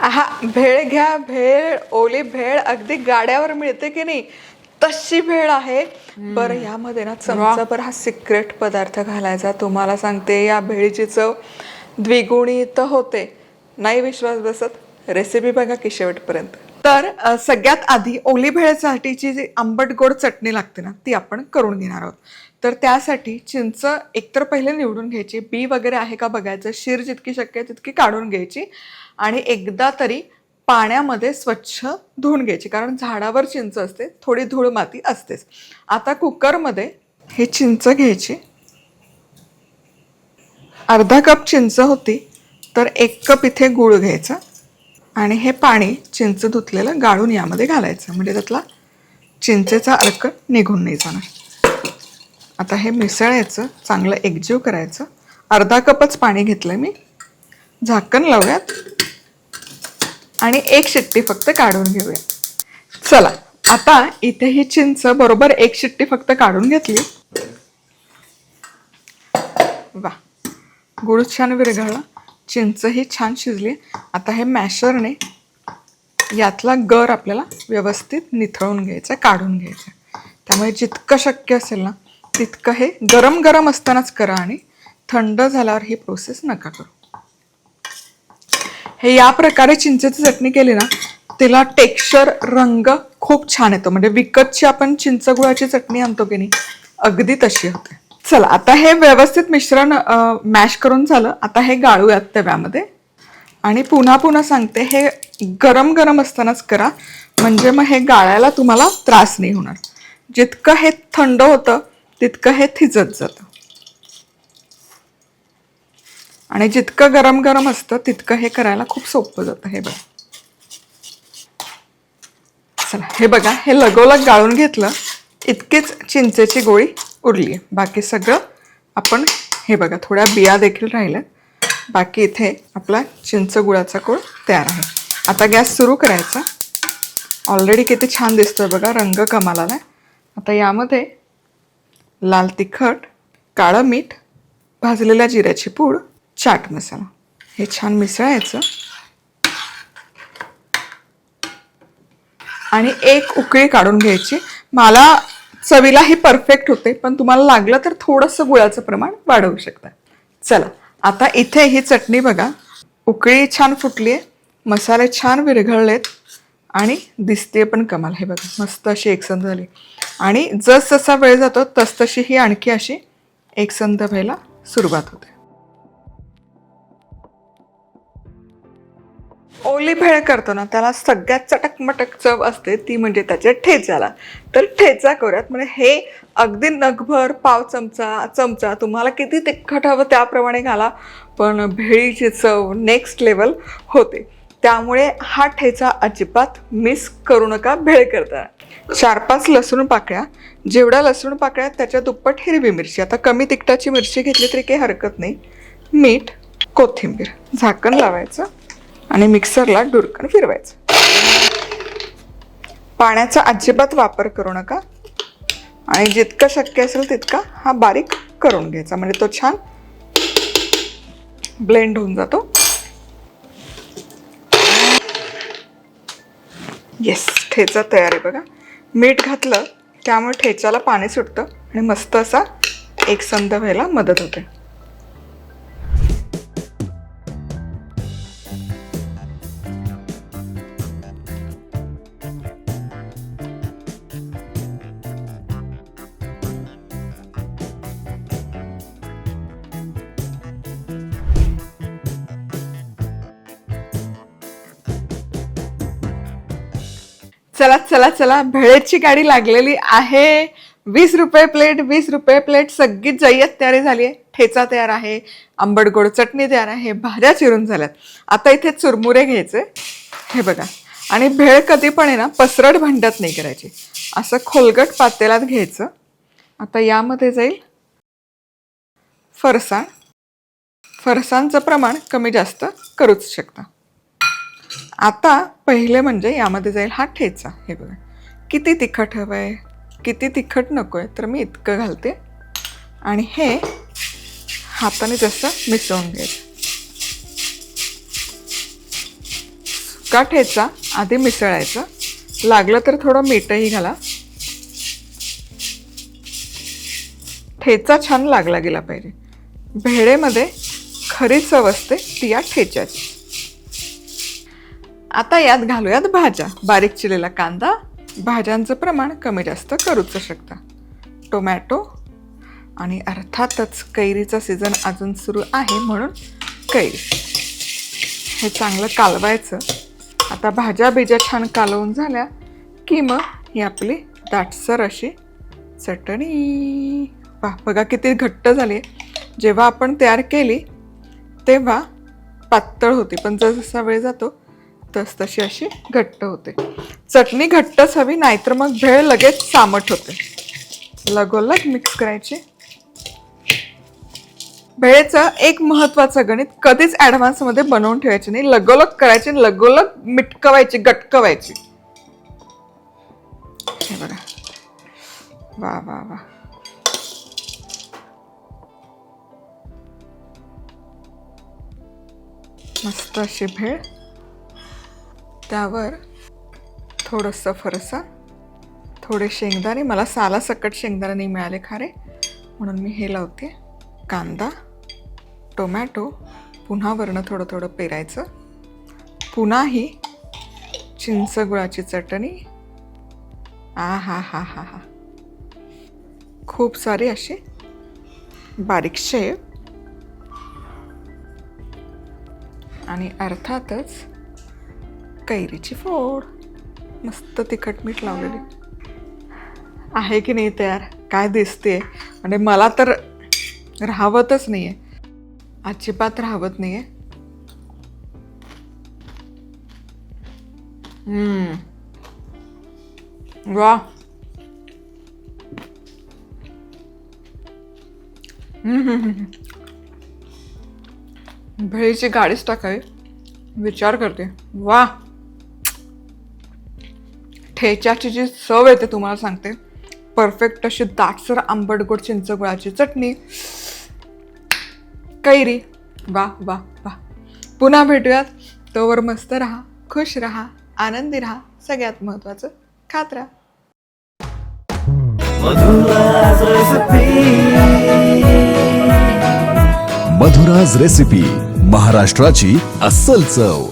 आहा, भेळ घ्या, भेळ, ओली भेळ अगदी गाड्यावर मिळते की नाही तशी भेळ आहे. बरं, यामध्ये ना चमचाभर हा सिक्रेट पदार्थ घालायचा. तुम्हाला सांगते, या भेळीची चव द्विगुणित होते. नाही विश्वास बसत, रेसिपी बघा की शेवटपर्यंत. तर सगळ्यात आधी ओली भेळसाठीची जी आंबट गोड चटणी लागते ना, ती आपण करून घेणार आहोत. तर त्यासाठी चिंच एकतर पहिले निवडून घ्यायची, बी वगैरे आहे का बघायचं, शीर जितकी शक्य आहे तितकी काढून घ्यायची आणि एकदा तरी पाण्यामध्ये स्वच्छ धुवून घ्यायची, कारण झाडावर चिंच असते, थोडी धूळ माती असतेच. आता कुकरमध्ये हे चिंच घ्यायची. अर्धा कप चिंच होती तर 1 कप इथे गूळ घ्यायचा आणि हे पाणी चिंच धुतलेलं गाळून यामध्ये घालायचं, म्हणजे त्यातला चिंचेचा अर्क निघून नाही जाणार. आता हे मिसळायचं, चांगलं एकजीव करायचं. अर्धा कपच पाणी घेतलं मी. झाकण लावूयात आणि 1 शिट्टी फक्त काढून घेऊया. चला, आता इथे ही चिंच बरोबर 1 शिट्टी फक्त काढून घेतली. वा, गुळ छान विरघळला, चिंच ही छान शिजली. आता हे मॅशरने यातला गर आपल्याला व्यवस्थित निथळून घ्यायचं, काढून घ्यायचं. त्यामुळे जितकं शक्य असेल ना तितकं हे गरम गरम असतानाच करा आणि थंड झाल्यावर ही प्रोसेस नका करू. हे या प्रकारे चिंचेची चटणी केली ना, तिला टेक्स्चर, रंग खूप छान येतो. म्हणजे विकतची आपण चिंच गुळाची चटणी आणतो की नाही, अगदी तशी होते. चला, आता हे व्यवस्थित मिश्रण मॅश करून झालं. आता हे गाळूयात तव्यामध्ये आणि पुन्हा पुन्हा सांगते, हे गरम गरम असतानाच करा, म्हणजे मग हे गाळायला तुम्हाला त्रास नाही होणार. जितकं हे थंड होतं तितकं हे थिजत जातं आणि जितकं गरम गरम असतं तितकं हे करायला खूप सोपं जातं. हे बघा, चला हे बघा, हे लगोलग गाळून घेतलं. इतकीच चिंचेची गोळी उरली आहे. बाकी सगळं आपण, हे बघा, थोड्या बिया देखील राहिल्या. बाकी इथे आपला चिंच गुळाचा कोळ तयार आहे. आता गॅस सुरू करायचा. ऑलरेडी किती छान दिसतोय बघा, रंग कमाल आलाय. आता यामध्ये लाल तिखट, काळं मीठ, भाजलेल्या जिऱ्याची पूड, चाट मसाला हे छान मिसळायचं आणि 1 उकळी काढून घ्यायची. मला चवीला ही परफेक्ट होते, पण तुम्हाला लागलं तर थोडंसं गुळाचं प्रमाण वाढवू शकता. चला, आता इथे ही चटणी बघा, उकळी छान फुटली आहे, मसाले छान विरघळलेत आणि दिसते पण कमाल. हे बघा, मस्त अशी एकसंध झाली आणि जसजसा वेळ जातो तसतशी ही आणखी अशी एकसंध व्हायला सुरुवात होते. ओली भेळ करतो ना, त्याला सगळ्यात चटकमटक चव असते, ती म्हणजे त्याच्या ठेच्याला. तर ठेचा करूयात. म्हणजे हे अगदी नगभर, पाव चमचा तुम्हाला किती तिखट हवं त्याप्रमाणे घाला, पण भेळीची चव नेक्स्ट लेवल होते. त्यामुळे हा ठेचा अजिबात मिस करू नका भेळ करताना. 4-5 लसूण पाकळ्या, जेवढ्या लसूण पाकळ्या त्याच्या दुप्पट हिरवी मिरची, आता कमी तिखटाची मिरची घेतली तरी काही हरकत नाही, मीठ, कोथिंबीर, झाकण लावायचं आणि मिक्सरला डुरकन फिरवायचं. पाण्याचा अजिबात वापर करू नका आणि जितकं शक्य असेल तितका हा बारीक करून घ्यायचा, म्हणजे तो छान ब्लेंड होऊन जातो. येस, ठेचा तयार आहे बघा. मीठ घातलं त्यामुळे ठेच्याला पाणी सुटतं आणि मस्त असा एकसंध व्हायला मदत होते. चला चला चला, भेळेची गाडी लागलेली आहे. 20 रुपये प्लेट, 20 रुपये प्लेट. सगळी जय्यत तयारी झाली आहे. ठेचा तयार आहे, आंबट गोड चटणी तयार आहे, भाज्या चिरून झाल्यात. आता इथे चुरमुरे घ्यायचे, हे बघा. आणि भेळ कधी पण आहे ना, पसरट भांड्यात नाही करायची, असं खोलगट पातेल्यात घ्यायचं. आता यामध्ये जाईल फरसाण. फरसाणचं प्रमाण कमी जास्त करूच शकता. आता पहिले म्हणजे यामध्ये जाईल हा ठेचा. हे बघा, किती तिखट हवं आहे, किती तिखट नको आहे, तर मी इतकं घालते आणि हे हाताने जसं मिसळून घ्यायचं. सुका ठेचा आधी मिसळायचा, लागलं तर थोडं मीठही घाला. ठेचा छान लागला गेला पाहिजे. भेळेमध्ये खरी चव असते ती या ठेच्याची. आता यात घालूयात भाज्या. बारीक चिरलेला कांदा, भाज्यांचं प्रमाण कमी जास्त करूच शकता, टोमॅटो आणि अर्थातच कैरीचा सीझन अजून सुरू आहे म्हणून कैरी. हे चांगलं कालवायचं. आता भाज्या बिज्या छान कालवून झाल्या की मग ही आपली दाटसर अशी चटणी. बघा किती घट्ट झाली. जेव्हा आपण तयार केली तेव्हा पातळ होती, पण जसा वेळ जातो तशी अशी घट्ट होते. चटणी घट्टच हवी, नाहीतर मग भेळ लगेच सामट होते. लगोलग मिक्स करायची. भेळेचं एक महत्वाचं गणित, कधीच ॲडव्हान्समध्ये बनवून ठेवायचे नाही. लगोलग करायचे, लगोलग मिटकवायची, गटकवायची. हे बघा, वा वा वा. मस्त अशी भेळ. त्यावर थोडंसं फरसाण, थोडे शेंगदाणे. मला सालासकट शेंगदाणे नाही मिळाले खारे म्हणून मी हे लावते. कांदा, टोमॅटो, पुन्हा वरनं थोडं थोडं पेरायचं. पुन्हा ही चिंच गुळाची चटणी. आ हा हा हा हा. खूप सारी अशी बारीक शेव आणि अर्थातच कैरीची फोड. मस्त तिखट मीठ लावलेली आहे की नाही तयार. काय दिसते म्हणजे मला तर राहवतच नाहीये, अजिबात राहवत नाहीये. वा. भेळीची गाडीच टाकावी विचार करते. वा. ठेच्याची जी चव येते तुम्हाला सांगते, परफेक्ट अशी दाटसर आंबट गोड चिंच गुळाची चटणी, कैरी. वा वा वा. पुन्हा भेटूयात. तोवर मस्त राहा, खुश राहा, आनंदी राहा. सगळ्यात महत्वाचं खात राहा. मधुराज रेसिपी, महाराष्ट्राची अस्सल चव.